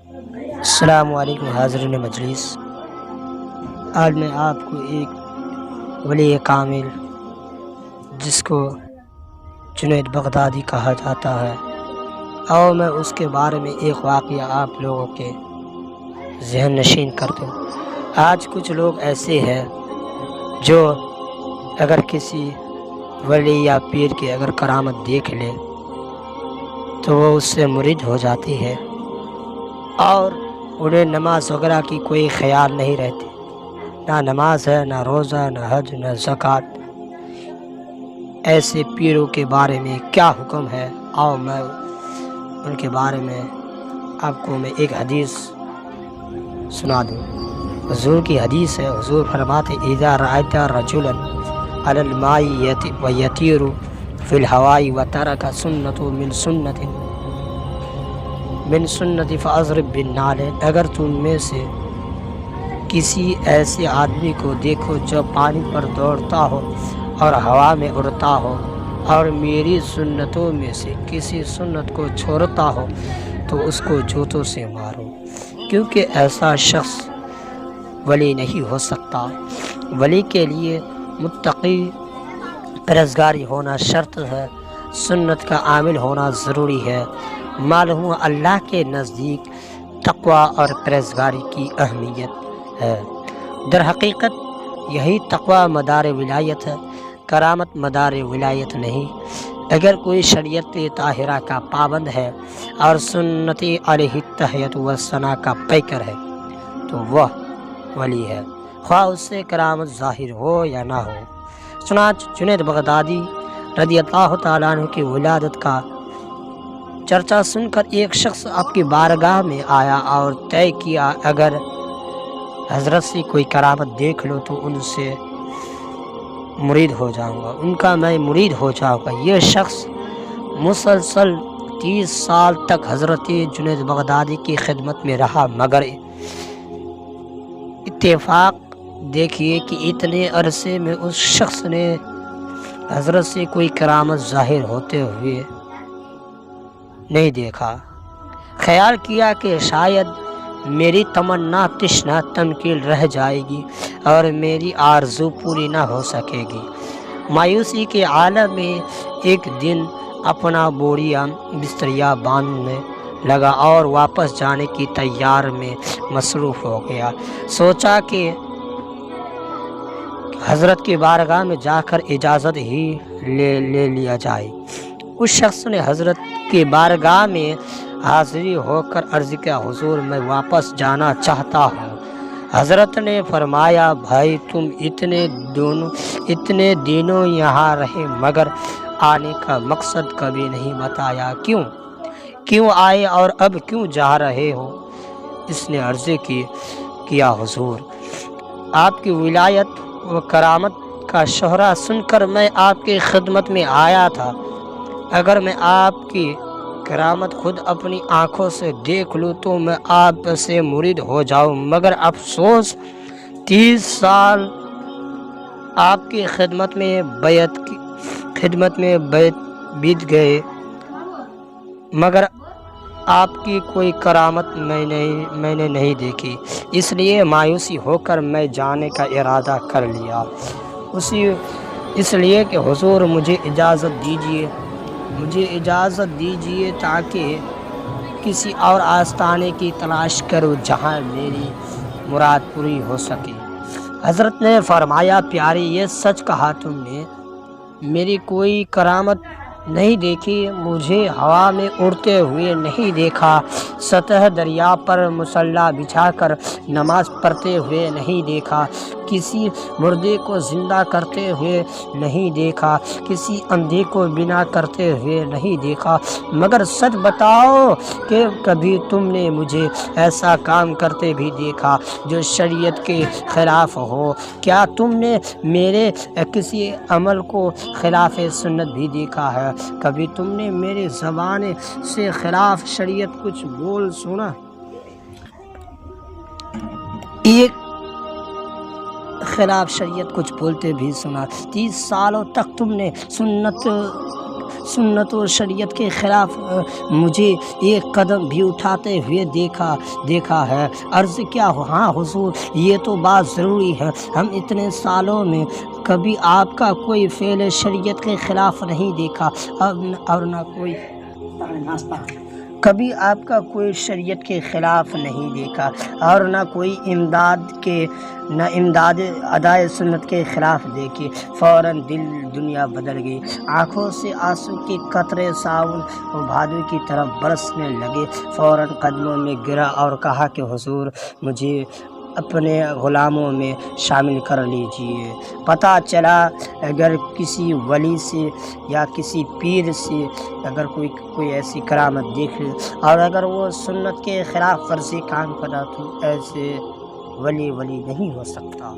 السلام علیکم حاضرین مجلس۔ آج میں آپ کو ایک ولی کامل جس کو جنید بغدادی کہا جاتا ہے، اور میں اس کے بارے میں ایک واقعہ آپ لوگوں کے ذہن نشین کر دوں۔ آج کچھ لوگ ایسے ہیں جو اگر کسی ولی یا پیر کی اگر کرامت دیکھ لے تو وہ اس سے مرید ہو جاتی ہے، اور انہیں نماز وغیرہ کی کوئی خیال نہیں رہتی، نہ نماز ہے، نہ روزہ، نہ حج، نہ زکوٰۃ۔ ایسے پیروں کے بارے میں کیا حکم ہے، اور میں ان کے بارے میں آپ کو میں ایک حدیث سنا دوں۔ حضور کی حدیث ہے، حضور فرماتے اذا رأیت رجلا علی الماء ویطیر فی الہواء وترک سنۃ من سنتی فاضرب بالنعلین، اگر تم میں سے کسی ایسے آدمی کو دیکھو جو پانی پر دوڑتا ہو اور ہوا میں اڑتا ہو اور میری سنتوں میں سے کسی سنت کو چھوڑتا ہو تو اس کو جوتوں سے مارو، کیونکہ ایسا شخص ولی نہیں ہو سکتا۔ ولی کے لیے متقی پرہیزگاری ہونا شرط ہے، سنت کا عامل ہونا ضروری ہے۔ معلوم اللہ کے نزدیک تقوی اور پرہیزگاری کی اہمیت ہے۔ در حقیقت یہی تقوی مدار ولایت ہے، کرامت مدار ولایت نہیں۔ اگر کوئی شریعت طاہرہ کا پابند ہے اور سنت علیہ التحیۃ والثناء کا پیکر ہے تو وہ ولی ہے، خواہ اس سے کرامت ظاہر ہو یا نہ ہو۔ چنانچہ جنید بغدادی رضی اللہ تعالیٰ عنہ کی ولادت کا چرچا سن کر ایک شخص آپ کی بارگاہ میں آیا اور طے کیا اگر حضرت سے کوئی کرامت دیکھ لو تو ان سے مرید ہو جاؤں گا، ان کا میں مرید ہو جاؤں گا۔ یہ شخص مسلسل 30 سال تک حضرت جنید بغدادی کی خدمت میں رہا، مگر اتفاق دیکھیے کہ اتنے عرصے میں اس شخص نے حضرت سے کوئی کرامت ظاہر ہوتے ہوئے نہیں دیکھا۔ خیال کیا کہ شاید میری تمنا تشنا تمکیل رہ جائے گی اور میری آرزو پوری نہ ہو سکے گی۔ مایوسی کے عالم میں ایک دن اپنا بوریاں بستریاں باندھنے لگا اور واپس جانے کی تیار میں مصروف ہو گیا۔ سوچا کہ حضرت کی بارگاہ میں جا کر اجازت ہی لے لیا جائے۔ اس شخص نے حضرت کی بارگاہ میں حاضری ہو کر عرض کیا، حضور میں واپس جانا چاہتا ہوں۔ حضرت نے فرمایا، بھائی تم اتنے دنوں یہاں رہے مگر آنے کا مقصد کبھی نہیں بتایا، کیوں آئے اور اب کیوں جا رہے ہو؟ اس نے عرض کیا، حضور آپ کی ولایت و کرامت کا شہرہ سن کر میں آپ کی خدمت میں آیا تھا۔ اگر میں آپ کی کرامت خود اپنی آنکھوں سے دیکھ لوں تو میں آپ سے مرید ہو جاؤں، مگر افسوس 30 سال آپ کی خدمت میں بیت گئے مگر آپ کی کوئی کرامت میں نے نہیں دیکھی، اس لیے مایوسی ہو کر میں جانے کا ارادہ کر لیا۔ اس لیے کہ حضور مجھے اجازت دیجیے تاکہ کسی اور آستانے کی تلاش کروں جہاں میری مراد پوری ہو سکے۔ حضرت نے فرمایا، پیاری یہ سچ کہا تم نے، میری کوئی کرامت نہیں دیکھی، مجھے ہوا میں اڑتے ہوئے نہیں دیکھا، سطح دریا پر مصلی بچھا کر نماز پڑھتے ہوئے نہیں دیکھا، کسی مردے کو زندہ کرتے ہوئے نہیں دیکھا، کسی اندھے کو بنا کرتے ہوئے نہیں دیکھا، مگر سچ بتاؤ کہ کبھی تم نے مجھے ایسا کام کرتے بھی دیکھا جو شریعت کے خلاف ہو؟ کیا تم نے میرے کسی عمل کو خلاف سنت بھی دیکھا ہے؟ کبھی تم نے میرے زبان سے خلاف شریعت کچھ بول سنا؟ ایک خلاف شریعت کچھ بولتے بھی سنا؟ 30 سالوں تک تم نے سنت سنت و شریعت کے خلاف مجھے ایک قدم بھی اٹھاتے ہوئے دیکھا ہے۔ عرض کیا ہاں حضور، یہ تو بات ضروری ہے، ہم اتنے سالوں میں کبھی آپ کا کوئی فعل شریعت کے خلاف نہیں دیکھا اور نہ کوئی کبھی آپ کا کوئی شریعت کے خلاف نہیں دیکھا اور نہ کوئی امداد ادائے سنت کے خلاف دیکھی۔ فوراً دنیا بدل گئی، آنکھوں سے آنسو کے قطرے ساون و بھادو کی طرف برسنے لگے۔ فوراً قدموں میں گرا اور کہا کہ حضور مجھے اپنے غلاموں میں شامل کر لیجئے۔ پتہ چلا اگر کسی ولی سے یا کسی پیر سے اگر کوئی ایسی کرامت دیکھ لے اور اگر وہ سنت کے خلاف ورزی کام کرا تو ایسے ولی نہیں ہو سکتا۔